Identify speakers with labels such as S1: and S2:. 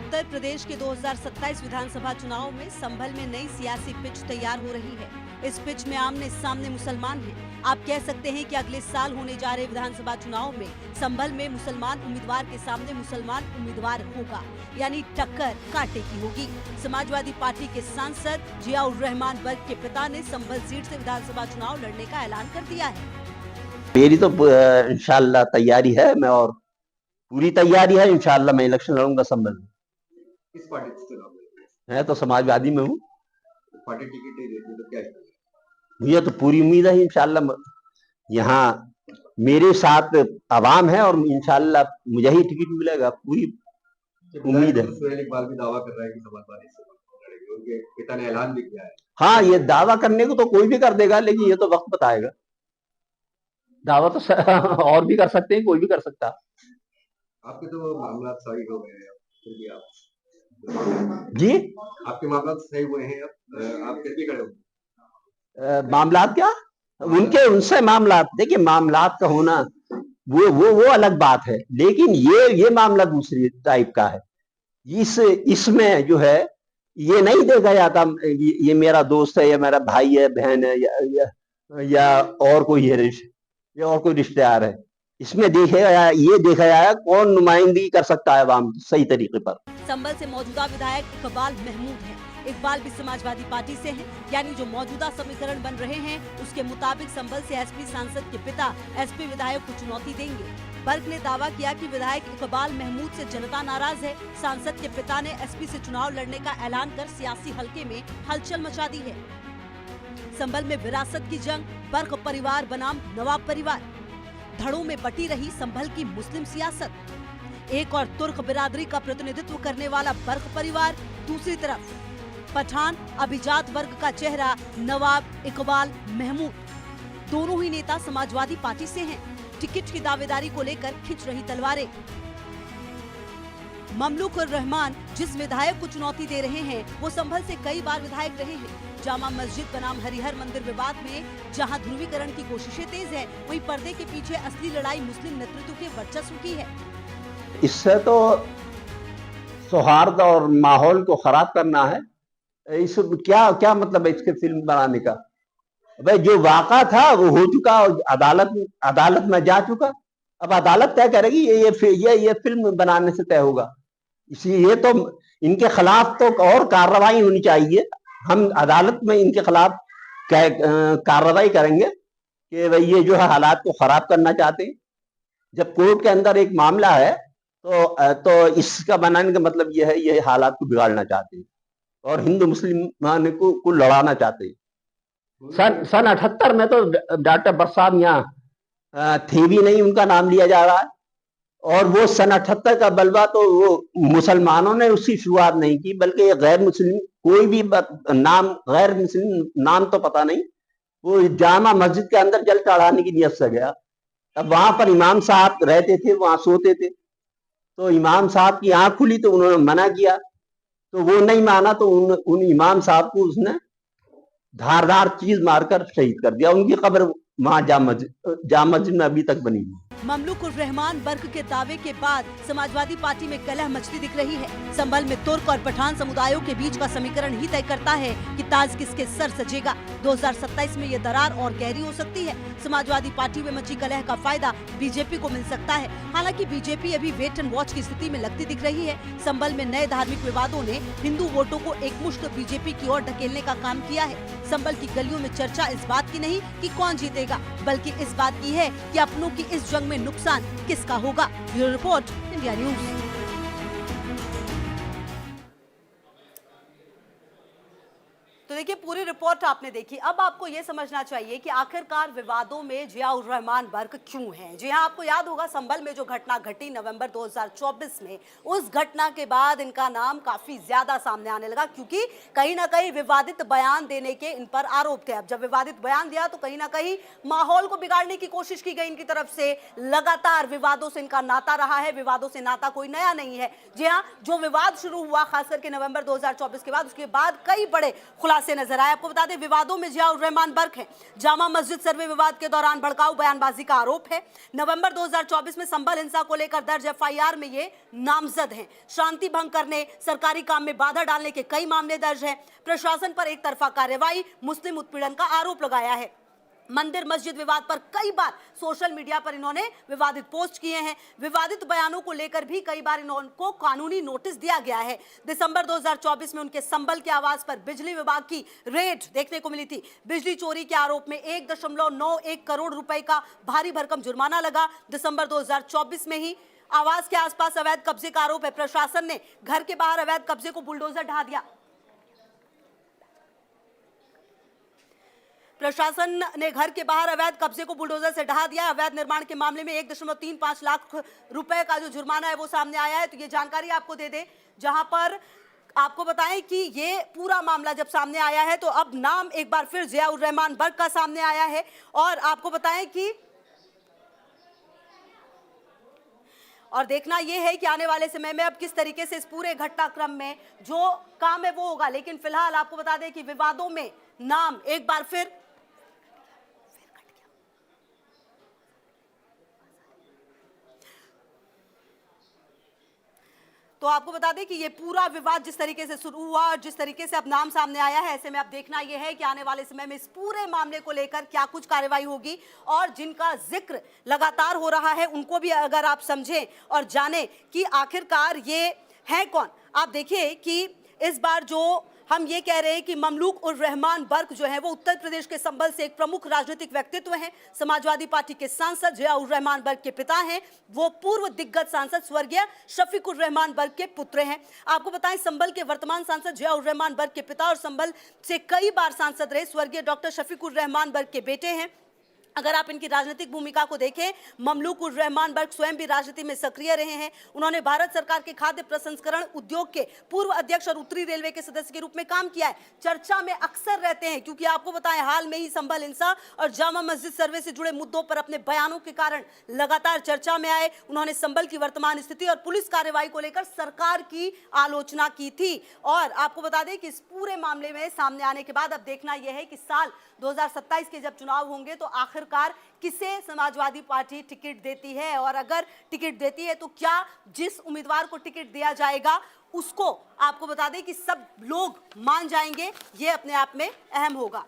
S1: उत्तर प्रदेश के 2027 विधानसभा चुनाव में संभल में नई सियासी पिच तैयार हो रही है। इस पिच में आमने सामने मुसलमान हैं। आप कह सकते हैं कि अगले साल होने जा रहे विधानसभा चुनाव में संभल में मुसलमान उम्मीदवार के सामने मुसलमान उम्मीदवार होगा, यानी टक्कर कांटे की होगी। समाजवादी पार्टी के सांसद जियाउर रहमान वर्ग के पिता ने संभल सीट से विधानसभा चुनाव लड़ने का ऐलान कर दिया है।
S2: मेरी तो इंशाल्लाह तैयारी है, मैं और पूरी तैयारी है। इंशाल्लाह मैं इलेक्शन लड़ूंगा संभल में।
S3: किस पार्टी से चुनाव लड़ेंगे?
S2: मैं तो समाजवादी में हूँ।
S3: पार्टी टिकट नहीं देती तो क्या करेंगे?
S2: मुझे तो पूरी उम्मीद है इंशाल्लाह यहाँ मेरे साथ आवाम है और इंशाल्लाह मुझे ही टिकट मिलेगा, पूरी उम्मीद है।
S3: सुहेल इकबाल भी दावा कर रहा है कि समाजवादी से लड़ेंगे, उनके पिता ने ऐलान भी किया है।
S2: हाँ, ये दावा करने को तो कोई भी कर देगा, लेकिन ये तो वक्त बताएगा। दावा तो और भी कर सकते हैं, कोई भी कर सकता है।
S3: आपके तो मामला सही हो गए हैं, फिर भी आप
S2: जी,
S3: आपके मामला सही हुए हैं, अब आप फिर भी खड़े हो।
S2: मामलात क्या उनके उनसे मामलात, देखिए मामलात का होना वो अलग बात है, लेकिन ये मामला दूसरी टाइप का है। इसमें जो है ये नहीं देखा जाता ये मेरा दोस्त है या मेरा भाई है, बहन है या और कोई है या और कोई रिश्तेदार है। इसमें ये देखा जाए कौन नुमाइंदगी कर सकता है आवाम की सही तरीके पर।
S1: संभल से मौजूदा विधायक इकबाल महमूद हैं। इकबाल भी समाजवादी पार्टी से हैं, यानी जो मौजूदा समीकरण बन रहे हैं उसके मुताबिक संभल से एसपी सांसद के पिता एसपी विधायक को चुनौती देंगे। वर्ग ने दावा किया कि विधायक इकबाल महमूद से जनता नाराज है। सांसद के पिता ने एसपी से चुनाव लड़ने का ऐलान कर सियासी हलके में हलचल मचा दी है। संभल में विरासत की जंग, बर्क परिवार बनाम नवाब परिवार, धड़ों में बटी रही संभल की मुस्लिम सियासत। एक और तुर्क बिरादरी का प्रतिनिधित्व करने वाला बर्क परिवार, दूसरी तरफ पठान अभिजात वर्ग का चेहरा नवाब इकबाल महमूद। दोनों ही नेता समाजवादी पार्टी से हैं। टिकट की दावेदारी को लेकर खिंच रही तलवारें। ममलूक उर रहमान जिस विधायक को चुनौती दे रहे हैं वो संभल से कई बार विधायक रहे हैं। जामा मस्जिद बनाम हरिहर मंदिर विवाद में जहां ध्रुवीकरण की कोशिशें तेज है, वहीं पर्दे के पीछे असली लड़ाई मुस्लिम नेतृत्व के वर्चस्व की है।
S2: इससे तो सौहार्द और माहौल को खराब करना है। इस क्या मतलब है इसके फिल्म बनाने का? भाई जो वाक़ा था वो हो चुका, अदालत में जा चुका। अब अदालत तय करेगी ये फिल्म बनाने से तय होगा। इसलिए तो इनके खिलाफ तो और कार्रवाई होनी चाहिए। हम अदालत में इनके खिलाफ कार्रवाई करेंगे कि भाई ये जो है हालात को खराब करना चाहते हैं। जब कोर्ट के अंदर एक मामला है तो इसका बनाने का मतलब ये है ये हालात को बिगाड़ना चाहते हैं और हिंदू मुस्लिम को लड़ाना चाहते हैं। सन 78 में तो डॉक्टर बरसात यहाँ थे भी नहीं, उनका नाम लिया जा रहा है। और वो सन 78 का बलवा तो वो मुसलमानों ने उसकी शुरुआत नहीं की, बल्कि गैर मुस्लिम कोई भी नाम, गैर मुस्लिम नाम तो पता नहीं, वो जामा मस्जिद के अंदर जल चढ़ाने की नियत से गया। अब वहां पर इमाम साहब रहते थे, वहां सोते थे, तो इमाम साहब की आंख खुली तो उन्होंने मना किया, तो वो नहीं माना तो उन इमाम साहब को उसने धारदार चीज मारकर शहीद कर दिया। उनकी कब्र वहां जामा मस्जिद में अभी तक बनी हुई।
S1: ममलूक उर रहमान वर्ग के दावे के बाद समाजवादी पार्टी में कलह मचती दिख रही है। संभल में तुर्क और पठान समुदायों के बीच का समीकरण ही तय करता है कि ताज किसके सर सजेगा। 2027 में ये दरार और गहरी हो सकती है। समाजवादी पार्टी में मची कलह का फायदा बीजेपी को मिल सकता है। हालांकि बीजेपी अभी वेट एंड वॉच की स्थिति में लगती दिख रही है। संभल में नए धार्मिक विवादों ने हिंदू वोटों को एकमुश्त बीजेपी की ओर ढकेलने का काम किया है। संभल की गलियों में चर्चा इस बात की नहीं कि कौन जीतेगा, बल्कि इस बात की है कि अपनों की इस जंग में नुकसान किसका होगा। Bureau report, India news. तो देखिए पूरी रिपोर्ट आपने देखी। अब आपको ये समझना चाहिए कि आखिरकार विवादों में जियाउर रहमान वर्ग क्यों हैं। जी हाँ, आपको याद होगा संभल में जो घटना घटी नवंबर 2024 में, उस घटना के बाद इनका नाम काफी ज्यादा सामने आने लगा, क्योंकि कहीं ना कहीं विवादित बयान देने के इन पर आरोप थे। अब जब विवादित बयान दिया तो कहीं ना कहीं माहौल को बिगाड़ने की कोशिश की गई इनकी तरफ से। लगातार विवादों से इनका नाता रहा है, विवादों से नाता कोई नया नहीं है। जी हाँ, जो विवाद शुरू हुआ खास करके नवंबर 2024 के बाद, उसके बाद कई बड़े खुलासे से नजर आए। आपको बता दें विवादों में जियाउर रहमान बर्क हैं। जामा मस्जिद सर्वे विवाद के दौरान भड़काऊ बयानबाजी का आरोप है। नवंबर 2024 में संभल हिंसा को लेकर दर्ज एफआईआर में ये नामजद हैं। शांति भंग करने, सरकारी काम में बाधा डालने के कई मामले दर्ज हैं। प्रशासन पर एक तरफा कार्रवाई, मुस्लिम उत्पीड़न का आरोप लगाया है। मंदिर मस्जिद विवाद पर कई बार सोशल मीडिया पर इन्होंने विवादित पोस्ट किए हैं। विवादित बयानों को लेकर भी कई बार इनको कानूनी नोटिस दिया गया है। दिसंबर 2024 में उनके संभल के आवास पर बिजली विभाग की रेड देखने को मिली थी। बिजली चोरी के आरोप में 1.91 करोड़ रुपए का भारी भरकम जुर्माना लगा। दिसंबर 2024 में ही आवास के आसपास अवैध कब्जे का आरोप है। प्रशासन ने घर के बाहर अवैध कब्जे को बुलडोजर ढा दिया। प्रशासन ने घर के बाहर अवैध कब्जे को बुलडोजर से ढहा दिया। अवैध निर्माण के मामले में 1.35 लाख रुपए का जो जुर्माना है वो सामने आया है। तो ये जानकारी आपको दे दें, जहां पर आपको बताएं कि ये पूरा मामला जब सामने आया है तो अब नाम एक बार फिर जियाउर रहमान बर्क का सामने आया है। और आपको बताएं कि और देखना यह है कि आने वाले समय में अब किस तरीके से इस पूरे घटनाक्रम में जो काम है वो होगा। लेकिन फिलहाल आपको बता दें कि विवादों में नाम एक बार फिर तो आपको बता दें कि ये पूरा विवाद जिस तरीके से शुरू हुआ और जिस तरीके से अब नाम सामने आया है, ऐसे में अब देखना यह है कि आने वाले समय में इस पूरे मामले को लेकर क्या कुछ कार्रवाई होगी। और जिनका जिक्र लगातार हो रहा है उनको भी अगर आप समझें और जानें कि आखिरकार ये है कौन। आप देखिए कि इस बार जो हम ये कह रहे हैं कि ममलूक उर रहमान बर्क जो है वो उत्तर प्रदेश के संभल से एक प्रमुख राजनीतिक व्यक्तित्व हैं। समाजवादी पार्टी के सांसद जियाउर रहमान बर्क के पिता हैं। वो पूर्व दिग्गज सांसद स्वर्गीय शफीकुर रहमान बर्क के पुत्र हैं। आपको बताएं संभल के वर्तमान सांसद जियाउर रहमान बर्क के पिता और संभल से कई बार सांसद रहे स्वर्गीय डॉक्टर शफीकुर रहमान बर्क के बेटे हैं। अगर आप इनकी राजनीतिक भूमिका को देखें, ममलूक उर रहमान बर्क स्वयं भी राजनीति में सक्रिय रहे हैं। उन्होंने भारत सरकार के खाद्य प्रसंस्करण उद्योग के पूर्व अध्यक्ष और उत्तरी रेलवे के सदस्य के रूप में काम किया है। चर्चा में अक्सर रहते हैं क्योंकि आपको बताएं हाल में ही संभल हिंसा और जामा मस्जिद सर्वे से जुड़े मुद्दों पर अपने बयानों के कारण लगातार चर्चा में आए। उन्होंने संभल की वर्तमान स्थिति और पुलिस कार्रवाई को लेकर सरकार की आलोचना की थी। और आपको बता दें कि इस पूरे मामले में सामने आने के बाद अब देखना यह है कि साल 2027 के जब चुनाव होंगे तो आखिरकार किसे समाजवादी पार्टी टिकट देती है। और अगर टिकट देती है तो क्या जिस उम्मीदवार को टिकट दिया जाएगा उसको आपको बता दें कि सब लोग मान जाएंगे, ये अपने आप में अहम होगा।